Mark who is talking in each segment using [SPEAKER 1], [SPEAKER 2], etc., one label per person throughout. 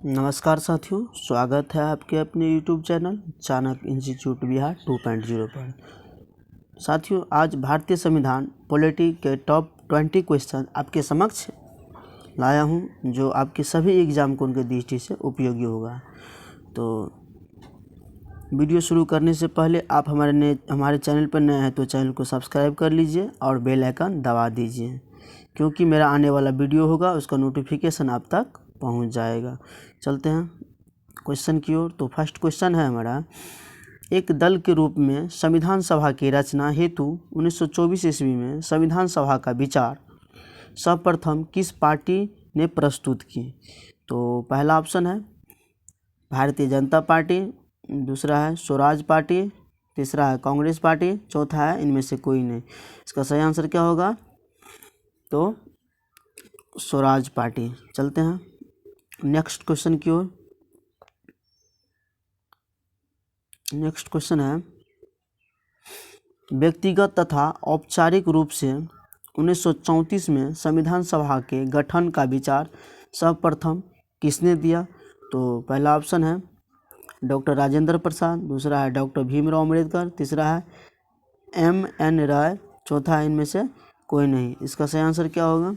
[SPEAKER 1] नमस्कार साथियों, स्वागत है आपके अपने YouTube channel Chanakya institute Bihar 2.0 पर। साथियों, आज भारतीय संविधान पॉलिटी के टॉप 20 क्वेश्चन आपके समक्ष लाया हूं, जो आपके सभी एग्जाम को उनके दृष्टि से उपयोगी होगा। तो वीडियो शुरू करने से पहले आप हमारे चैनल पर नए हैं तो चैनल को सब्सक्राइब कर लीजिए और बेल आइकन दबा दीजिए, क्योंकि मेरा आने वाला वीडियो होगा उसका नोटिफिकेशन आप तक पहुंच जाएगा। चलते हैं क्वेश्चन की ओर। तो फर्स्ट क्वेश्चन है हमारा, एक दल के रूप में संविधान सभा की रचना हेतु 1924 ईस्वी में संविधान सभा का विचार सर्वप्रथम किस पार्टी ने प्रस्तुत की? तो पहला ऑप्शन है भारतीय जनता पार्टी, दूसरा है स्वराज पार्टी, तीसरा है कांग्रेस पार्टी, चौथा है इनमें से कोई नहीं। इसका सही आंसर क्या होगा? तो स्वराज पार्टी। चलते हैं नेक्स्ट क्वेश्चन की ओर। नेक्स्ट क्वेश्चन है, व्यक्तिगत तथा औपचारिक रूप से 1934 में संविधान सभा के गठन का विचार सर्वप्रथम किसने दिया? तो पहला ऑप्शन है डॉक्टर राजेंद्र प्रसाद, दूसरा है डॉक्टर भीमराव अम्बेडकर, तीसरा है M.N. राय, चौथा है इनमें से कोई नहीं। इसका सही आंसर क्या होगा?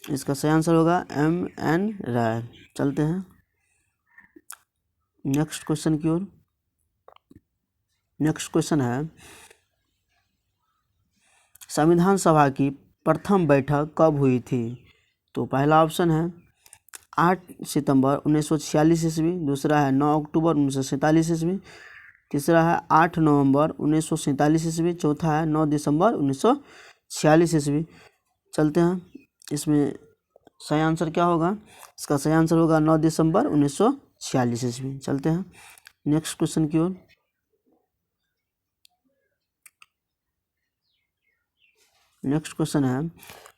[SPEAKER 1] इसका सही आंसर होगा M.N. राय। चलते हैं नेक्स्ट क्वेश्चन की ओर। नेक्स्ट क्वेश्चन है, संविधान सभा की प्रथम बैठक कब हुई थी? तो पहला ऑप्शन है 8 सितंबर 1946 ईस्वी, दूसरा है 9 अक्टूबर 1947 ईस्वी, तीसरा है 8 नवंबर 1947 ईस्वी, चौथा है 9 दिसंबर 1946 ईस्वी। चलते हैं, इसमें सही आंसर क्या होगा? इसका सही आंसर होगा 9 दिसंबर 1946 ईस्वी। चलते हैं नेक्स्ट क्वेश्चन की ओर। नेक्स्ट क्वेश्चन है,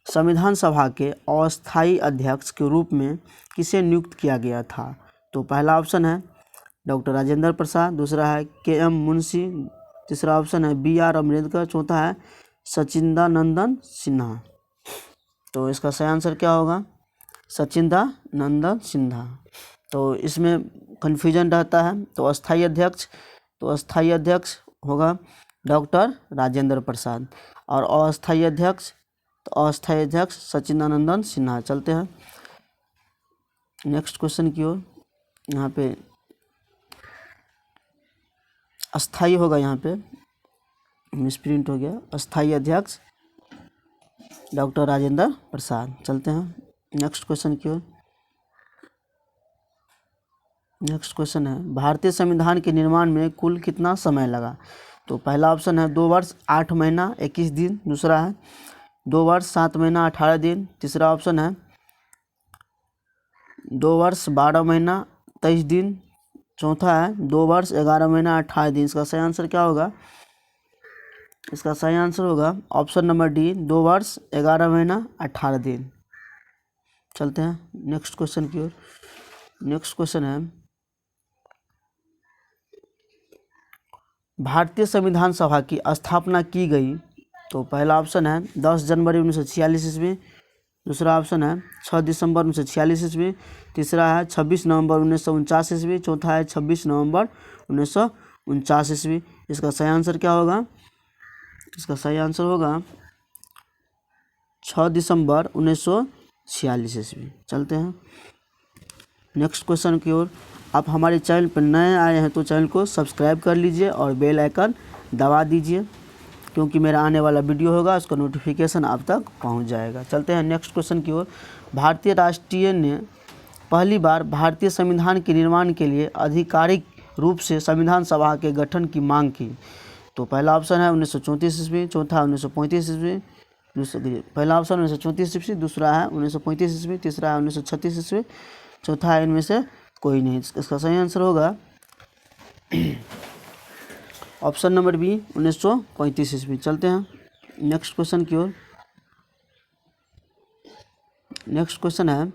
[SPEAKER 1] संविधान सभा के अस्थायी अध्यक्ष के रूप में किसे नियुक्त किया गया था? तो पहला ऑप्शन है डॉक्टर राजेंद्र प्रसाद, दूसरा है K.M. मुंशी, तीसरा ऑप्शन है B.R. अम्बेडकर, चौथा है सचिदानंद सिन्हा। तो इसका सही आंसर क्या होगा? सचिदानंद सिन्हा। तो इसमें कन्फ्यूजन रहता है। तो अस्थायी अध्यक्ष होगा डॉक्टर राजेंद्र प्रसाद, और अस्थायी अध्यक्ष सचिदानंद सिन्हा। चलते हैं नेक्स्ट क्वेश्चन की ओर। यहाँ पे अस्थायी होगा, यहाँ पे मिसप्रिंट हो गया, अस्थायी अध्यक्ष डॉक्टर राजेंद्र प्रसाद। चलते हैं नेक्स्ट क्वेश्चन की ओर। नेक्स्ट क्वेश्चन है, भारतीय संविधान के निर्माण में कुल कितना समय लगा? तो पहला ऑप्शन है 2 वर्ष 8 महीना 21 दिन, दूसरा है 2 वर्ष 7 महीना 18 दिन, तीसरा ऑप्शन है 2 वर्ष 12 महीना 23 दिन, चौथा है 2 वर्ष 11 महीना 18 दिन। इसका सही आंसर क्या होगा? इसका सही आंसर होगा ऑप्शन नंबर डी, 2 वर्ष 11 महीना 18 दिन। चलते हैं नेक्स्ट क्वेश्चन की ओर। नेक्स्ट क्वेश्चन है, भारतीय संविधान सभा की स्थापना की गई? तो पहला ऑप्शन है 10 जनवरी 1946 ईस्वी, दूसरा ऑप्शन है 6 दिसंबर 1946 ईस्वी, तीसरा है 26 नवंबर 1949 ईस्वी, चौथा है 26 नवंबर 1949 ईस्वी। इसका सही आंसर क्या होगा? इसका सही आंसर होगा 6 दिसंबर 1946 ईस्वी। चलते हैं नेक्स्ट क्वेश्चन की ओर। आप हमारे चैनल पर नए आए हैं तो चैनल को सब्सक्राइब कर लीजिए और बेल आइकन दबा दीजिए, क्योंकि मेरा आने वाला वीडियो होगा उसका नोटिफिकेशन आप तक पहुंच जाएगा। चलते हैं नेक्स्ट क्वेश्चन की ओर। भारतीय राष्ट्रीय ने पहली बार भारतीय संविधान के निर्माण के लिए आधिकारिक रूप से संविधान सभा के गठन की मांग की? तो पहला ऑप्शन है 1934 ईस्वी, चौथा 1935 ईस्वी, पहला ऑप्शन 1934 ईस्वी, दूसरा है 1935 ईस्वी, तीसरा है 1936 ईस्वी, चौथा है इनमें से कोई नहीं। इसका सही आंसर होगा ऑप्शन नंबर बी, 1935 ईस्वी। चलते हैं नेक्स्ट क्वेश्चन की ओर। नेक्स्ट क्वेश्चन है,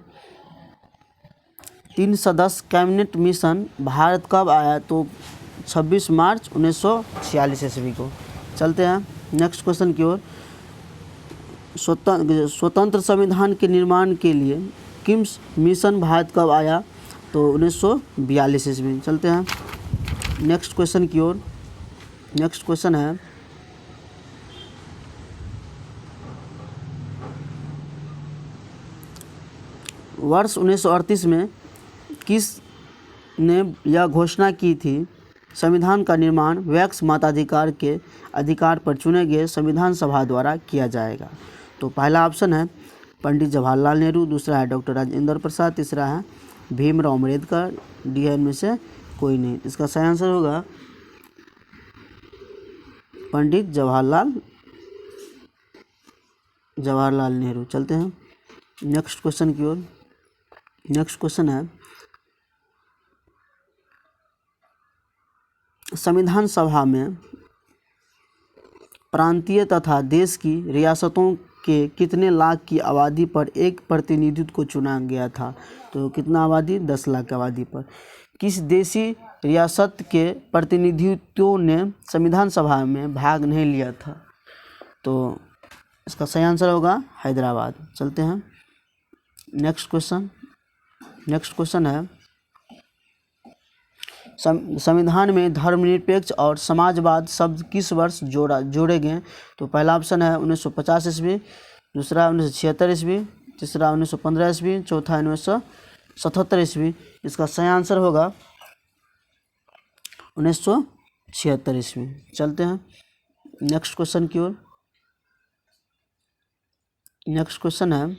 [SPEAKER 1] 3 सदस्य कैबिनेट मिशन भारत कब आया? तो 26 मार्च 1946 ईस्वी को। चलते हैं नेक्स्ट क्वेश्चन की ओर। स्वतंत्र संविधान के निर्माण के लिए किम्स मिशन भारत कब आया? तो 1942 ईस्वी। चलते हैं नेक्स्ट क्वेश्चन की ओर। नेक्स्ट क्वेश्चन है वर्ष 1938 में किस ने यह घोषणा की थी संविधान का निर्माण वैक्स मताधिकार के अधिकार पर चुने गए संविधान सभा द्वारा किया जाएगा? तो पहला ऑप्शन है पंडित जवाहरलाल नेहरू, दूसरा है डॉक्टर राजेंद्र प्रसाद, तीसरा है भीमराव अम्बेडकर, डी है इनमें से कोई नहीं। इसका सही आंसर होगा पंडित जवाहरलाल नेहरू। चलते हैं नेक्स्ट क्वेश्चन की ओर। नेक्स्ट क्वेश्चन है संविधान सभा में प्रांतीय तथा देश की रियासतों के कितने लाख की आबादी पर एक प्रतिनिधित्व को चुना गया था? तो कितना आबादी? 10 लाख की आबादी पर। किस देशी रियासत के प्रतिनिधित्वों ने संविधान सभा में भाग नहीं लिया था? तो इसका सही आंसर होगा हैदराबाद। चलते हैं नेक्स्ट क्वेश्चन। नेक्स्ट क्वेश्चन है संविधान में धर्मनिरपेक्ष और समाजवाद शब्द किस वर्ष जोड़े गए? तो पहला ऑप्शन है 1950 ईस्वी, दूसरा 1976 ईस्वी, तीसरा 1915 ईस्वी, चौथा 1977 ईस्वी। इसका सही आंसर होगा 1976 ईस्वी। चलते हैं नेक्स्ट क्वेश्चन की ओर। नेक्स्ट क्वेश्चन है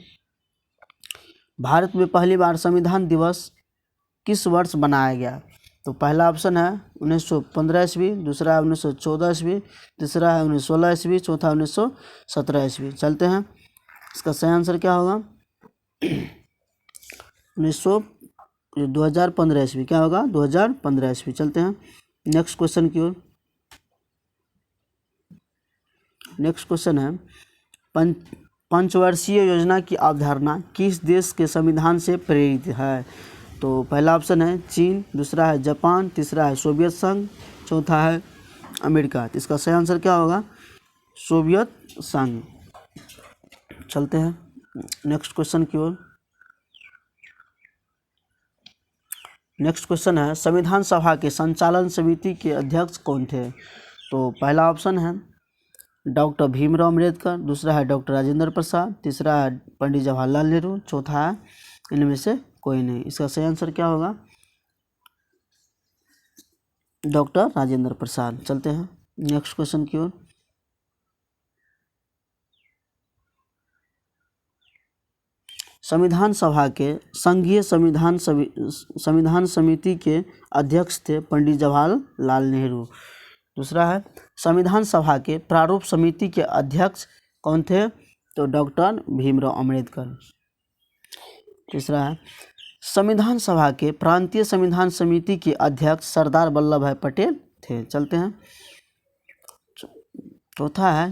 [SPEAKER 1] भारत में पहली बार संविधान दिवस किस वर्ष मनाया गया? तो पहला ऑप्शन है 1915 ईस्वी, दूसरा है 1914 ईस्वी, तीसरा है 1916 ईस्वी, चौथा 1917 ईस्वी। चलते हैं इसका सही आंसर क्या होगा? 2015 ईस्वी। क्या होगा? 2015 ईस्वी। चलते हैं नेक्स्ट क्वेश्चन की ओर। नेक्स्ट क्वेश्चन है पंचवर्षीय योजना की अवधारणा किस देश के संविधान से प्रेरित है? तो पहला ऑप्शन है चीन, दूसरा है जापान, तीसरा है सोवियत संघ, चौथा है अमेरिका। तो इसका सही आंसर क्या होगा? सोवियत संघ। चलते हैं नेक्स्ट क्वेश्चन की ओर। नेक्स्ट क्वेश्चन है संविधान सभा के संचालन समिति के अध्यक्ष कौन थे? तो पहला ऑप्शन है डॉक्टर भीमराव अम्बेडकर, दूसरा है डॉक्टर राजेंद्र प्रसाद, तीसरा है पंडित जवाहरलाल नेहरू, चौथा है इनमें से कोई नहीं। इसका सही आंसर क्या होगा? डॉक्टर राजेंद्र प्रसाद। चलते हैं नेक्स्ट क्वेश्चन की ओर। संविधान सभा के संघीय संविधान समिति के अध्यक्ष थे पंडित जवाहरलाल नेहरू। दूसरा है संविधान सभा के प्रारूप समिति के अध्यक्ष कौन थे? तो डॉक्टर भीमराव अम्बेडकर। तीसरा है संविधान सभा के प्रांतीय संविधान समिति के अध्यक्ष सरदार वल्लभ भाई पटेल थे। चलते हैं चौथा है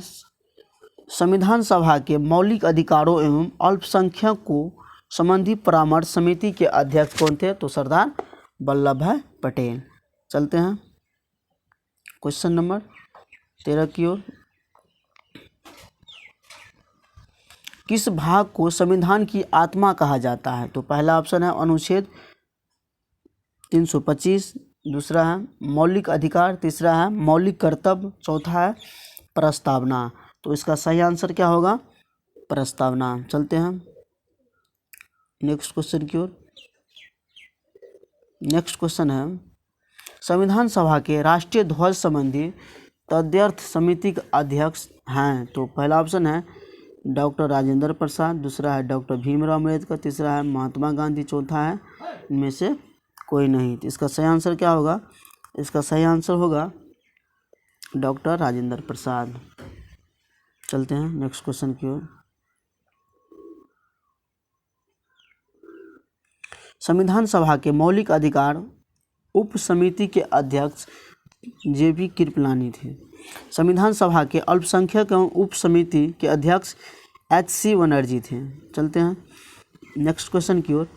[SPEAKER 1] संविधान सभा के मौलिक अधिकारों एवं अल्पसंख्यकों संबंधी परामर्श समिति के अध्यक्ष कौन थे? तो सरदार वल्लभ भाई पटेल। चलते हैं क्वेश्चन नंबर 13 की ओर। किस भाग को संविधान की आत्मा कहा जाता है? तो पहला ऑप्शन है अनुच्छेद 325, दूसरा है मौलिक अधिकार, तीसरा है मौलिक कर्तव्य, चौथा है प्रस्तावना। तो इसका सही आंसर क्या होगा? प्रस्तावना। चलते हैं नेक्स्ट क्वेश्चन की ओर। नेक्स्ट क्वेश्चन है संविधान सभा के राष्ट्रीय ध्वज संबंधी तदर्थ समिति के अध्यक्ष हैं? तो पहला ऑप्शन है डॉक्टर राजेंद्र प्रसाद, दूसरा है डॉक्टर भीमराव अम्बेडकर, तीसरा है महात्मा गांधी, चौथा है इनमें से कोई नहीं। तो इसका सही आंसर क्या होगा? इसका सही आंसर होगा डॉक्टर राजेंद्र प्रसाद। चलते हैं नेक्स्ट क्वेश्चन की ओर। संविधान सभा के मौलिक अधिकार उप समिति के अध्यक्ष JB कृपलानी थे। संविधान सभा के अल्पसंख्यक एवं उप समिति के अध्यक्ष HC बनर्जी थे। चलते हैं नेक्स्ट क्वेश्चन की ओर।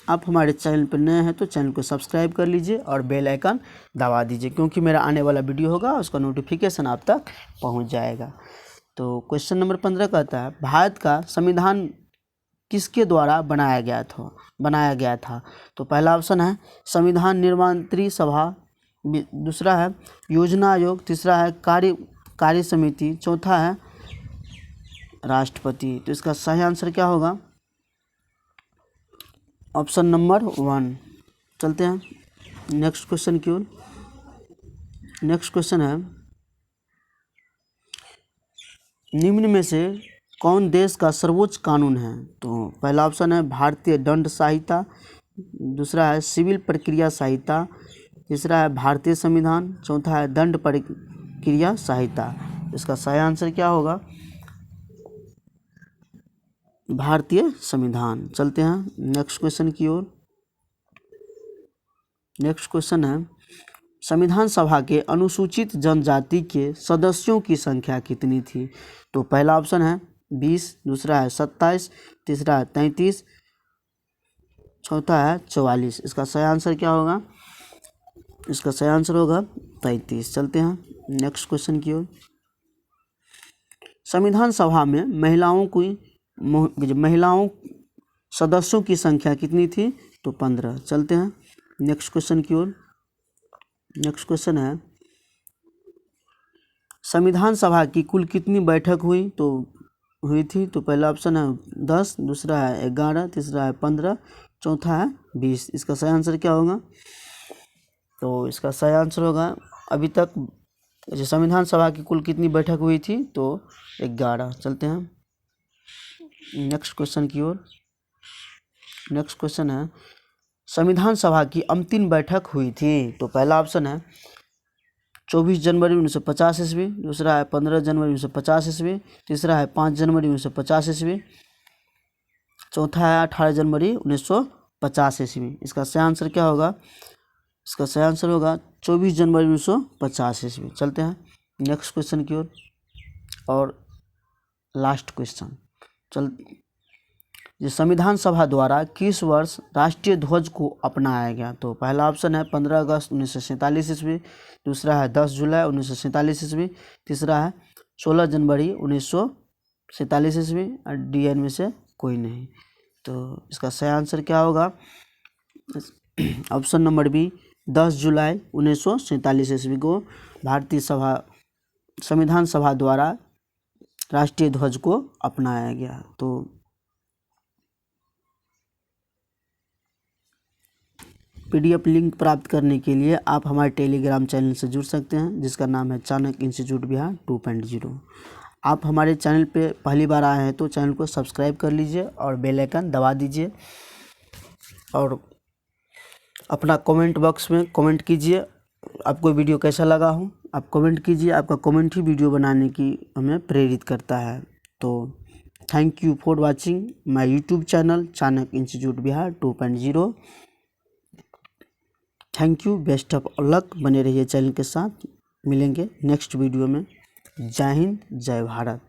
[SPEAKER 1] आप हमारे चैनल पर नए हैं तो चैनल को सब्सक्राइब कर लीजिए और बेल आइकन दबा दीजिए, क्योंकि मेरा आने वाला वीडियो होगा उसका नोटिफिकेशन आप तक पहुंच जाएगा। तो क्वेश्चन नंबर 15 कहता है भारत का संविधान किसके द्वारा बनाया गया था। तो पहला ऑप्शन है संविधान निर्माण सभा, दूसरा है योजना आयोग, तीसरा है कार्य समिति, चौथा है राष्ट्रपति। तो इसका सही आंसर क्या होगा? Option number 1। चलते हैं नेक्स्ट क्वेश्चन की ओर। नेक्स्ट क्वेश्चन है निम्न में से कौन देश का सर्वोच्च कानून है? तो पहला ऑप्शन है भारतीय दंड संहिता, दूसरा है सिविल प्रक्रिया संहिता, तीसरा है भारतीय संविधान, चौथा है दंड प्रक्रिया संहिता। इसका सही आंसर क्या होगा? भारतीय संविधान। चलते हैं नेक्स्ट क्वेश्चन की ओर। नेक्स्ट क्वेश्चन है संविधान सभा के अनुसूचित जनजाति के सदस्यों की संख्या कितनी थी? तो पहला ऑप्शन है 20, दूसरा है 27, तीसरा है 33, चौथा है 44। इसका सही आंसर क्या होगा? इसका सही आंसर होगा 33। चलते हैं नेक्स्ट क्वेश्चन की ओर। संविधान सभा में महिलाओं सदस्यों की संख्या कितनी थी? तो 15। चलते हैं नेक्स्ट क्वेश्चन की ओर। नेक्स्ट क्वेश्चन है संविधान सभा की कुल कितनी बैठक हुई थी? तो पहला ऑप्शन है 10, दूसरा है 11, तीसरा है 15, चौथा है 20। इसका सही आंसर क्या होगा? तो इसका सही आंसर होगा अभी तक जो संविधान सभा की कुल कितनी बैठक हुई थी? तो 11। चलते हैं नेक्स्ट क्वेश्चन की ओर। नेक्स्ट क्वेश्चन है संविधान सभा की अंतिम बैठक हुई थी? तो पहला ऑप्शन है 24 जनवरी 1950 ईस्वी, दूसरा है 15 जनवरी 1950 ईस्वी, तीसरा है 5 जनवरी 1950 ईस्वी, चौथा है 18 जनवरी 1950 ईस्वी। इसका सही आंसर क्या होगा? इसका सही आंसर होगा 24 जनवरी 1950 ईस्वी। चलते हैं नेक्स्ट क्वेश्चन की ओर और लास्ट क्वेश्चन। संविधान सभा द्वारा किस वर्ष राष्ट्रीय ध्वज को अपनाया गया? तो पहला ऑप्शन है 15 अगस्त 1947 ईस्वी, दूसरा है 10 जुलाई 1947 ईस्वी, तीसरा है 16 जनवरी 1947 ईस्वी और डी में से कोई नहीं। तो इसका सही आंसर क्या होगा? ऑप्शन नंबर बी 10 जुलाई 1947 ईस्वी को भारतीय संविधान सभा द्वारा राष्ट्रीय ध्वज को अपनाया गया। तो PDF लिंक प्राप्त करने के लिए आप हमारे टेलीग्राम चैनल से जुड़ सकते हैं जिसका नाम है चाणक्य इंस्टीट्यूट बिहार 2.0। आप हमारे चैनल पे पहली बार आए हैं तो चैनल को सब्सक्राइब कर लीजिए और बेल आइकन दबा दीजिए और अपना कमेंट बॉक्स में कमेंट कीजिए आपको वीडियो कैसा लगा हो। आप कमेंट कीजिए, आपका कमेंट ही वीडियो बनाने की हमें प्रेरित करता है। तो thank you for watching my YouTube channel Chanakya institute Bihar 2.0। Thank you, best of luck. बने रहिए चैनल के साथ। मिलेंगे नेक्स्ट वीडियो में। जय हिंद, जय भारत।